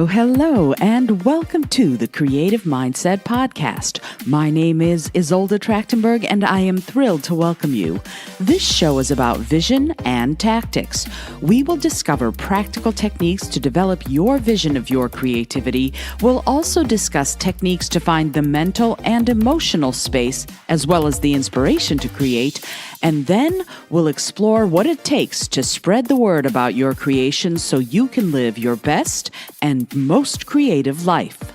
Hello, and welcome to the Creative Mindset Podcast. My name is Isolde Trachtenberg, and I am thrilled to welcome you. This show is about vision and tactics. We will discover practical techniques to develop your vision of your creativity. We'll also discuss techniques to find the mental and emotional space, as well as the inspiration to create. And then we'll explore what it takes to spread the word about your creations so you can live your best and most creative life.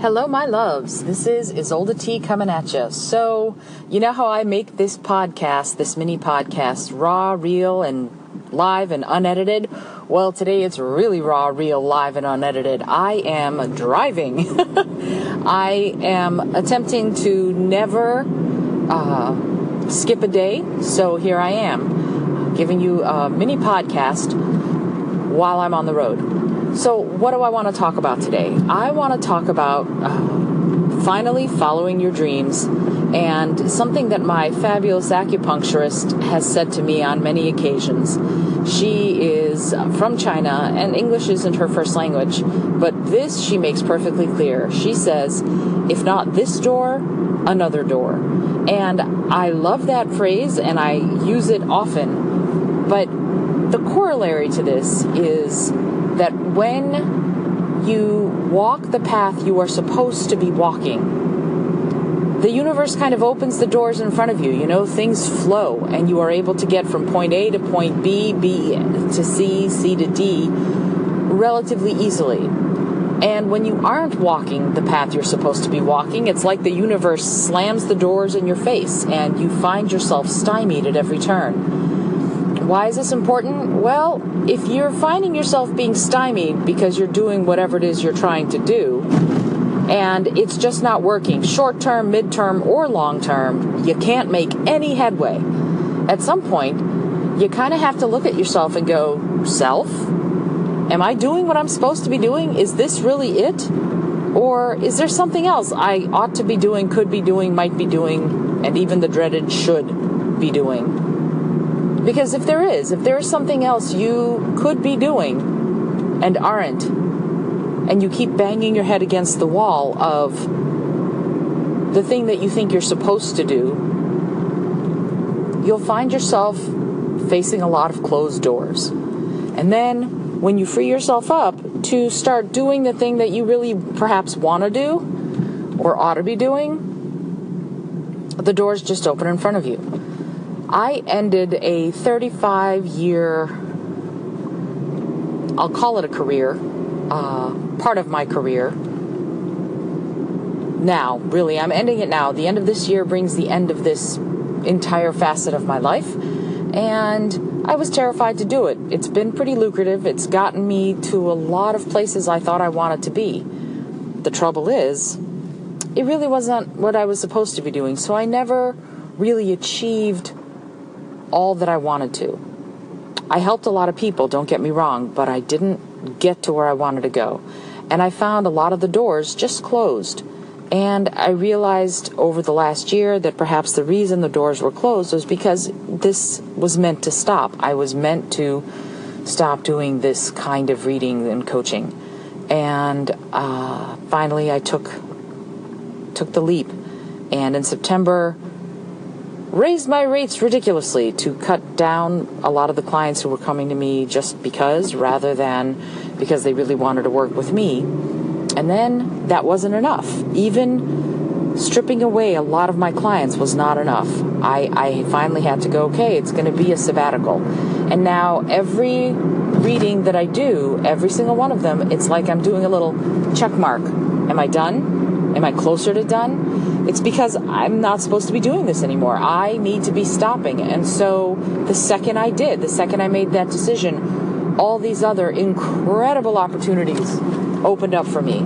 Hello, my loves. This is Isolde T coming at you. So, you know how I make this podcast, this mini podcast, raw, real, and live and unedited? Well, today it's really raw, real, live, and unedited. I am driving. I am attempting to never skip a day, so here I am, giving you a mini podcast while I'm on the road. So what do I want to talk about today? I want to talk about finally following your dreams, and something that my fabulous acupuncturist has said to me on many occasions. She is from China, and English isn't her first language, but this she makes perfectly clear. She says, if not this door, another door. And I love that phrase, and I use it often. But the corollary to this is that when you walk the path you are supposed to be walking, the universe kind of opens the doors in front of you. You know, things flow, and you are able to get from point A to point B, B to C, C to D, relatively easily. And when you aren't walking the path you're supposed to be walking, it's like the universe slams the doors in your face, and you find yourself stymied at every turn. Why is this important? Well, if you're finding yourself being stymied because you're doing whatever it is you're trying to do, and it's just not working, short-term, mid-term, or long-term, you can't make any headway. At some point, you kind of have to look at yourself and go, self, am I doing what I'm supposed to be doing? Is this really it? Or is there something else I ought to be doing, could be doing, might be doing, and even the dreaded should be doing? Because if there is something else you could be doing and aren't, and you keep banging your head against the wall of the thing that you think you're supposed to do, you'll find yourself facing a lot of closed doors. And then when you free yourself up to start doing the thing that you really perhaps want to do or ought to be doing, the doors just open in front of you. I ended a 35-year, I'll call it a career, part of my career. Now, really, I'm ending it now. The end of this year brings the end of this entire facet of my life, and I was terrified to do it. It's been pretty lucrative. It's gotten me to a lot of places I thought I wanted to be. The trouble is, it really wasn't what I was supposed to be doing, so I never really achieved all that I wanted to. I helped a lot of people, don't get me wrong, but I didn't get to where I wanted to go. And I found a lot of the doors just closed. And I realized over the last year that perhaps the reason the doors were closed was because this was meant to stop. I was meant to stop doing this kind of reading and coaching. And finally I took the leap. And in September, raised my rates ridiculously to cut down a lot of the clients who were coming to me just because, rather than because they really wanted to work with me. And then that wasn't enough. Even stripping away a lot of my clients was not enough. I finally had to go, okay, it's going to be a sabbatical. And now every reading that I do, every single one of them, it's like I'm doing a little check mark. Am I done? Am I closer to done? It's because I'm not supposed to be doing this anymore. I need to be stopping. And so the second I made that decision, all these other incredible opportunities opened up for me.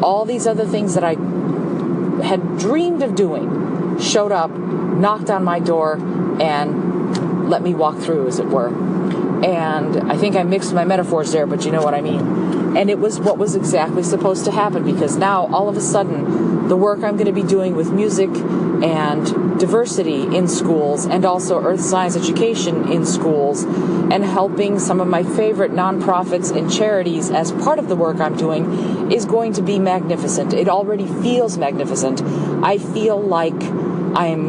All these other things that I had dreamed of doing showed up, knocked on my door, and let me walk through, as it were. And I think I mixed my metaphors there, but you know what I mean. And it was what was exactly supposed to happen, because now all of a sudden the work I'm going to be doing with music and diversity in schools, and also earth science education in schools, and helping some of my favorite nonprofits and charities as part of the work I'm doing is going to be magnificent. It already feels magnificent. I feel like I'm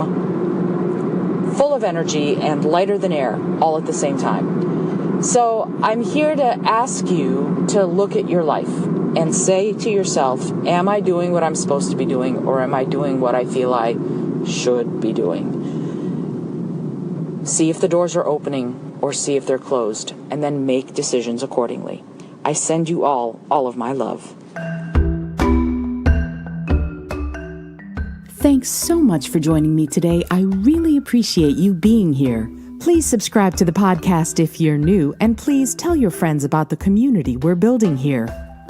full of energy and lighter than air all at the same time. So I'm here to ask you to look at your life and say to yourself, am I doing what I'm supposed to be doing, or am I doing what I feel I should be doing? See if the doors are opening or see if they're closed, and then make decisions accordingly. I send you all of my love. Thanks so much for joining me today. I really appreciate you being here. Please subscribe to the podcast if you're new, and please tell your friends about the community we're building here.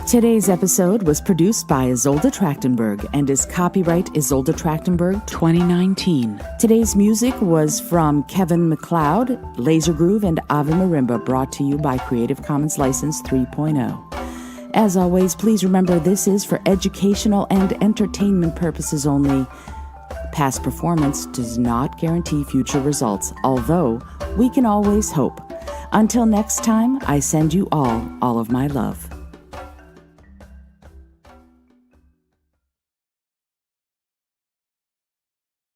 Today's episode was produced by Isolde Trachtenberg and is copyright Isolde Trachtenberg 2019. Today's music was from Kevin MacLeod, Laser Groove, and Ave Marimba, brought to you by Creative Commons License 3.0. As always, please remember this is for educational and entertainment purposes only. Past performance does not guarantee future results, although we can always hope. Until next time, I send you all of my love.